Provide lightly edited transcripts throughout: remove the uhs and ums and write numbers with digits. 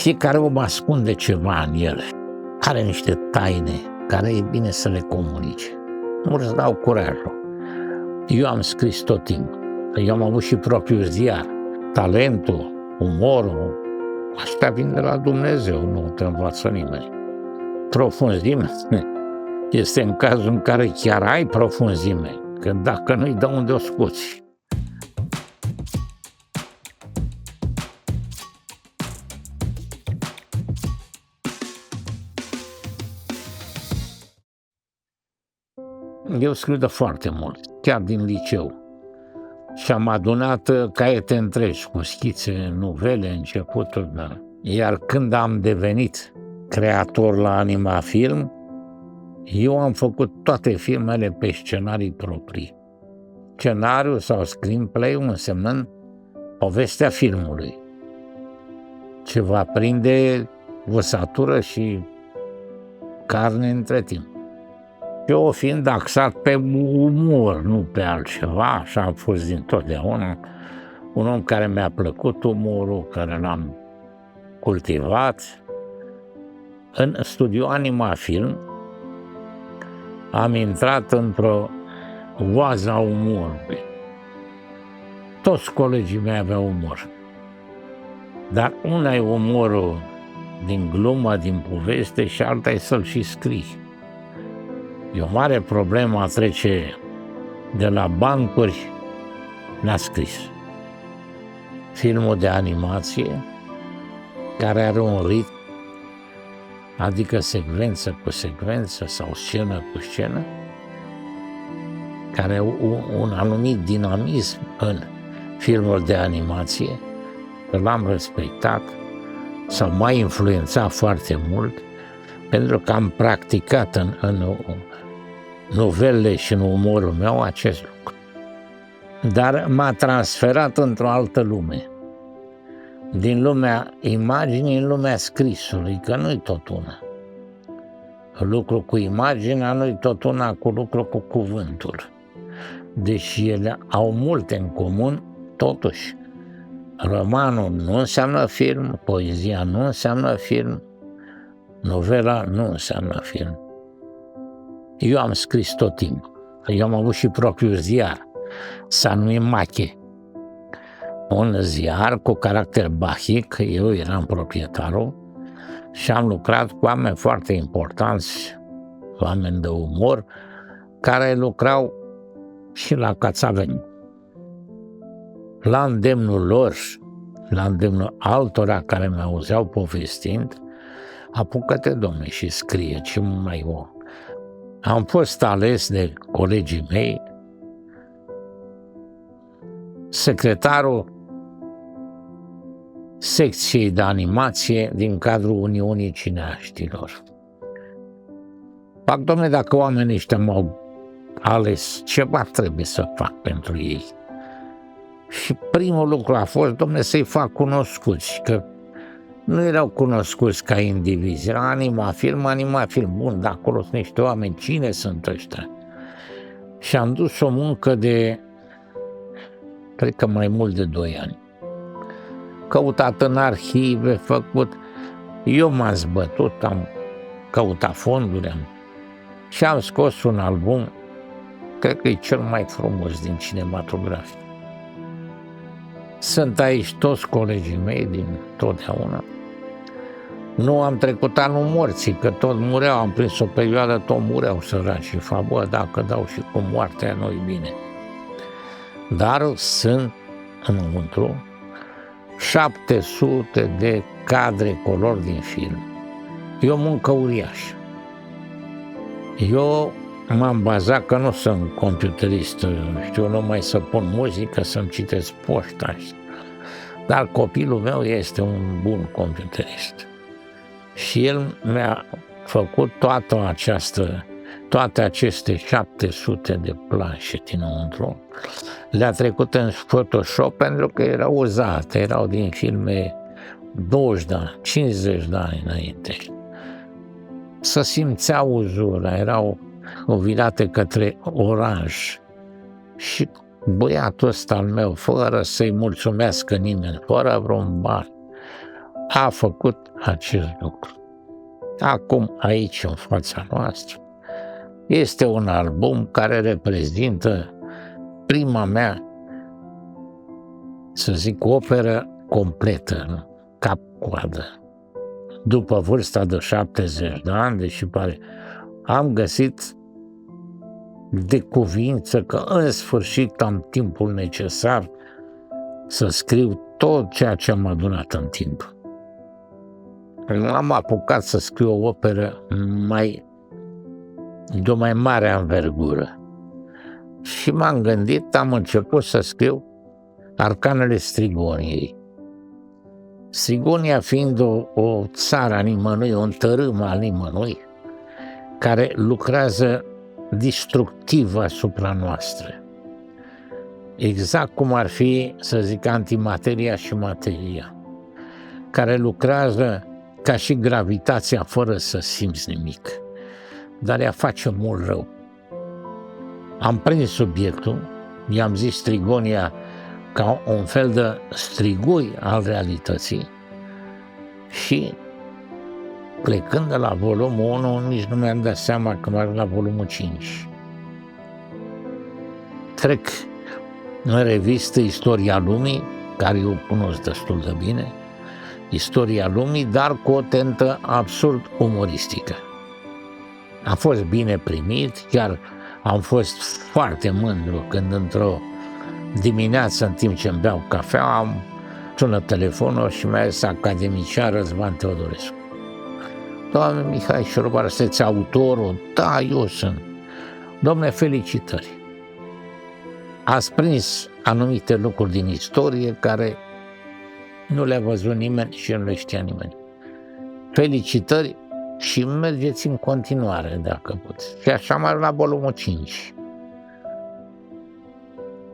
Fiecare om ascunde ceva în el, are niște taine care e bine să le comunice. Mulți dau curajul. Eu am scris tot timpul. Eu am avut și propriul ziar. Talentul, umorul, asta vin de la Dumnezeu, nu te învață nimeni. Profunzime este în cazul în care chiar ai profunzime, că dacă nu-i de unde o scoți. Eu scriu de foarte mult, chiar din liceu. Și am adunat caiete întregi cu schițe, novele, începuturi. Iar când am devenit creator la Animafilm, eu am făcut toate filmele pe scenarii proprii. Scenariul sau screenplay-ul însemnând povestea filmului, ce va prinde văsatură și carne între timp. Eu fiind axat pe umor, nu pe altceva, așa am fost dintotdeauna, un om care mi-a plăcut umorul, care l-am cultivat. În studiul Animafilm am intrat într-o oază a umorului. Toți colegii mei aveau umor, dar una e umorul din glumă, din poveste și alta e să-l și scrii. E o mare problemă a trece de la bancuri la scris. Filmul de animație care are un ritm, adică secvență cu secvență sau scenă cu scenă, care are un anumit dinamism în filmul de animație, că l-am respectat sau m-a influențat foarte mult, pentru că am practicat în novelele și în umorul meu acest lucru. Dar m-a transferat într-o altă lume. Din lumea imaginii în lumea scrisului, că nu-i tot una. Lucru cu imaginea nu-i tot una cu lucru cu cuvântul. Deși ele au multe în comun, totuși, romanul nu înseamnă film, poezia nu înseamnă film, novela nu înseamnă film. Eu am scris tot timpul. Eu am avut și propriul ziar, s-a numit Mache. Un ziar cu caracter bahic, eu eram proprietarul și am lucrat cu oameni foarte importanți, oameni de umor, care lucrau și la Cațaveni. La îndemnul lor, la îndemnul altora care mi-auzeau povestind, apucă-te, domne, și scrie ce mai o. Am fost ales de colegii mei, secretarul secției de animație din cadrul Uniunii Cineaștilor. Fac, domne, dacă oamenii ăștia m-au ales, ceva trebuie să fac pentru ei. Și primul lucru a fost, domne, să-i fac cunoscuți, că nu erau cunoscuți ca indivizi, era Animafilm, bun, dar acolo sunt niște oameni, cine sunt ăștia? Și am dus o muncă de, cred că mai mult de 2 ani. Căutat în arhive, făcut, eu m-am zbătut, am căutat fonduri și am scos un album, cred că e cel mai frumos din cinematografie. Sunt aici toți colegii mei din totdeauna. Nu am trecut anul morții, că tot mureau, am prins o perioadă, tot mureau săraci și fac, bă, dacă dau și cu moartea, nu-i bine. Dar sunt înăuntru 700 de cadre color din film. E o muncă uriașă. Eu m-am bazat că nu sunt computerist, știu numai să pun muzică, să-mi citesc poșta. Dar copilul meu este un bun computerist. Și el mi-a făcut toate aceste 700 de planșe dinăuntru, le-a trecut în Photoshop pentru că erau uzate, erau din filme 20 de ani, 50 de ani înainte. Să simțea uzura, erau ovirate către oranj. Și băiatul ăsta al meu, fără să-i mulțumească nimeni, fără vreun ban, a făcut acest lucru. Acum, aici, în fața noastră, este un album care reprezintă prima mea, să zic, operă completă, cap-coadă. După vârsta de 70 de ani, deși pare, am găsit de cuvință că în sfârșit am timpul necesar să scriu tot ceea ce am adunat în timp. Am apucat să scriu o operă de o mai mare anvergură. Și m-am gândit, am început să scriu Arcanele Strigoniei. Strigonia fiind o țară a nimănui, un tărâm al nimănui, care lucrează destructiv asupra noastră. Exact cum ar fi, să zic, antimateria și materia, care lucrează ca și gravitația fără să simți nimic, dar ea face mult rău. Am prins subiectul, i-am zis Strigonia ca un fel de strigoi al realității și plecând de la volumul 1, nici nu mi-am dat seama că m-am la volumul 5. Trec în revistă istoria lumii, care eu cunosc destul de bine, istoria lumii, dar cu o tentă absurd umoristică. A fost bine primit, chiar am fost foarte mândru când într-o dimineață, în timp ce îmi beau cafea, am sunat telefonul și mi-a zis academician Răzvan Teodorescu. Doamne Mihai Șurobar, sunteți autorul? Da, eu sunt. Dom'le, felicitări! Ați prins anumite lucruri din istorie care nu le-a văzut nimeni și nu le știa nimeni. Felicitări și mergeți în continuare, dacă puteți. Și așa am la volumul 5.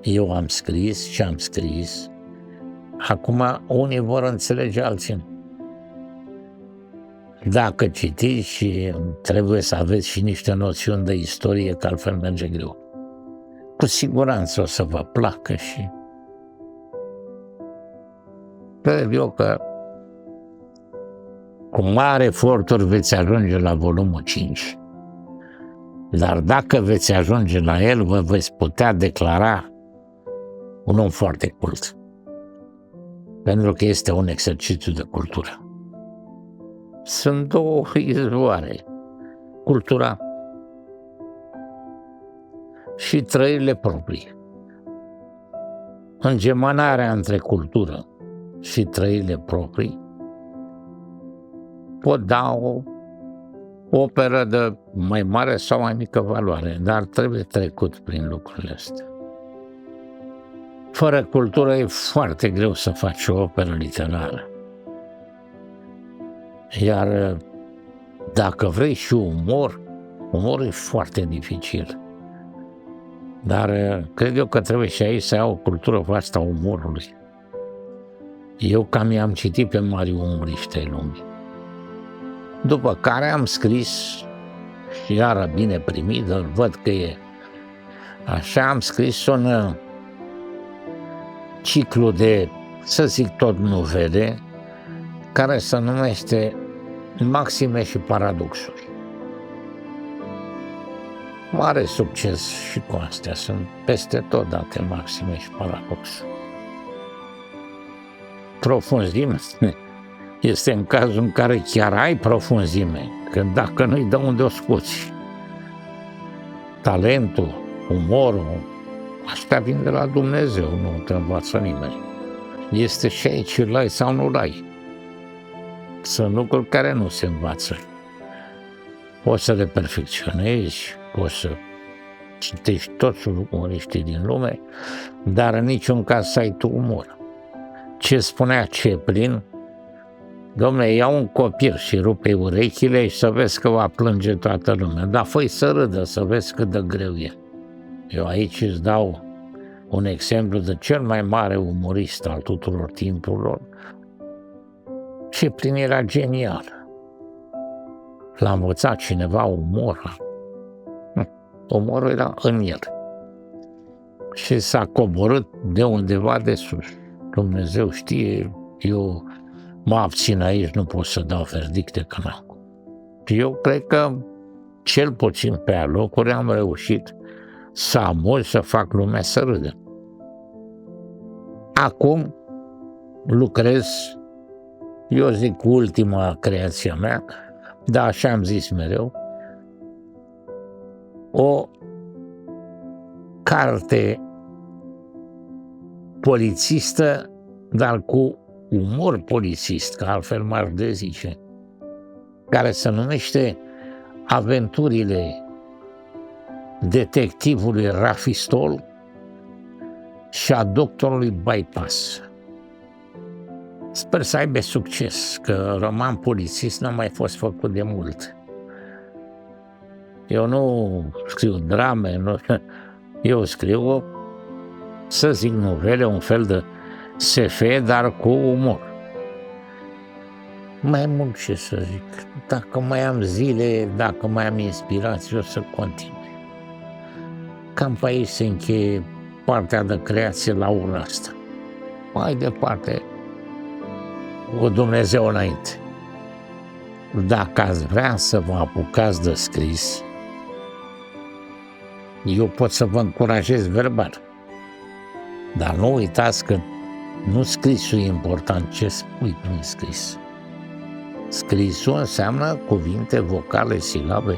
Eu am scris ce am scris. Acum unii vor înțelege, alții nu. Dacă citiți și trebuie să aveți și niște noțiuni de istorie, că altfel merge greu. Cu siguranță o să vă placă și cred eu că cu mare eforturi veți ajunge la volumul 5. Dar dacă veți ajunge la el, vă veți putea declara un om foarte cult. Pentru că este un exercițiu de cultură. Sunt două izvoare. Cultura și trăirile proprii. Îngemănarea între cultură și trăirile proprii pot da o operă de mai mare sau mai mică valoare, dar trebuie trecut prin lucrurile astea. Fără cultură e foarte greu să faci o operă literară. Iar dacă vrei și umorul e foarte dificil. Dar cred eu că trebuie și aici să ai o cultură vastă a umorului. Eu cam i-am citit pe mari umoriști ai lumii. După care am scris, și iară bine primit, dar văd că e așa, am scris un ciclu de, să zic tot novele, care se numește Maxime și Paradoxuri. Mare succes și cu astea, sunt peste tot date maxime și paradoxuri. Profunzime este în cazul în care chiar ai profunzime, că dacă nu-i de unde o scoți. Talentul, umorul, asta vine de la Dumnezeu, nu te învață nimeni. Este și aici, îl ai sau nu-l ai. Sunt lucruri care nu se învață. Poți să le perfecționezi, poți să citești toți umoriștii din lume, dar în niciun caz să ai tu umor. Ce spunea Chaplin, dom'le, ia un copil și rupe urechile și să vezi că va plânge toată lumea, dar fă-i să râdă, să vezi cât de greu e. Eu aici îți dau un exemplu de cel mai mare umorist al tuturor timpurilor. Chaplin era genial. L-a învățat cineva umor. Umorul era în el. Și s-a coborât de undeva de sus. Dumnezeu știe, eu mă abțin aici, nu pot să dau verdicte că n-am. Eu cred că cel puțin pe alocuri am reușit să amuz, să fac lumea să râdă. Acum lucrez, eu zic ultima creația mea, dar așa am zis mereu, o carte polițistă, dar cu umor polițist, că altfel m-ar dezice, care se numește Aventurile detectivului Rafistol și a doctorului Bypass. Sper să aibă succes, că roman polițist n-a mai fost făcut de mult. Eu nu scriu drame, eu scriu, să zic, novele, un fel de SF, dar cu umor. Mai mult ce să zic, dacă mai am zile, dacă mai am inspirație, o să continui. Cam pe aici se încheie partea de creație la ora asta. Mai departe, cu Dumnezeu înainte. Dacă ați vrea să vă apucați de scris, eu pot să vă încurajez verbal. Dar nu uitați că nu scrisul e important, ce spui prin scris. Scrisul înseamnă cuvinte, vocale, silabe.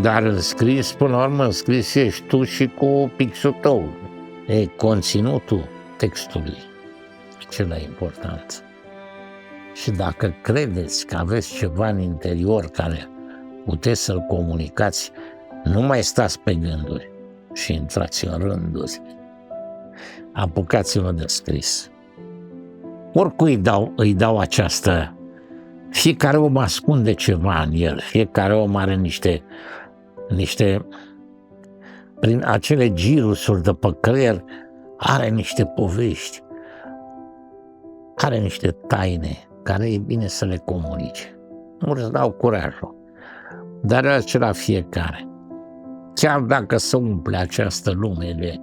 Dar în scris, până la urmă, în scris ești tu și cu pixul tău. E conținutul textului. Cel e important. Și dacă credeți că aveți ceva în interior care puteți să-l comunicați, nu mai stați pe gânduri și intrați în rânduri. Apucați-vă de scris. Oricui îi dau această. Fiecare om ascunde ceva în el, fiecare om are niște prin acele girusuri de pe creier, are niște povești, are niște taine care e bine să le comunice. Mulți dau curajul, dar acela fiecare. Chiar dacă se umple această lume de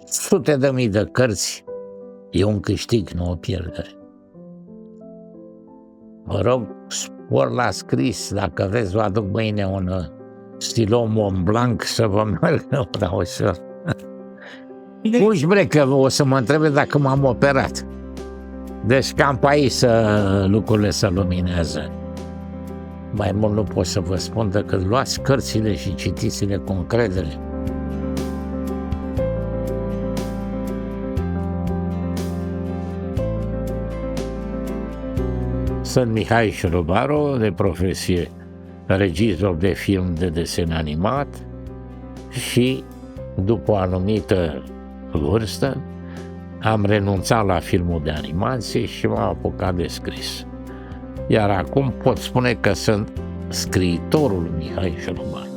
sute de mii de cărți, e un câștig, nu o pierdere. Vă rog, spor la scris, dacă vreți, vă aduc mâine un stilou Montblanc să vă meargă la ușor. Puși brecă, o să mă întrebe dacă m-am operat. Deci cam pe aici lucrurile se luminează. Mai mult nu pot să vă spun decât luați cărțile și citiți-le cu încredere. Sunt Mihai Șurubaru, de profesie regizor de film de desen animat și după o anumită vârstă am renunțat la filmul de animație și m-am apucat de scris. Iar acum pot spune că sunt scriitorul Mihai Șurubaru.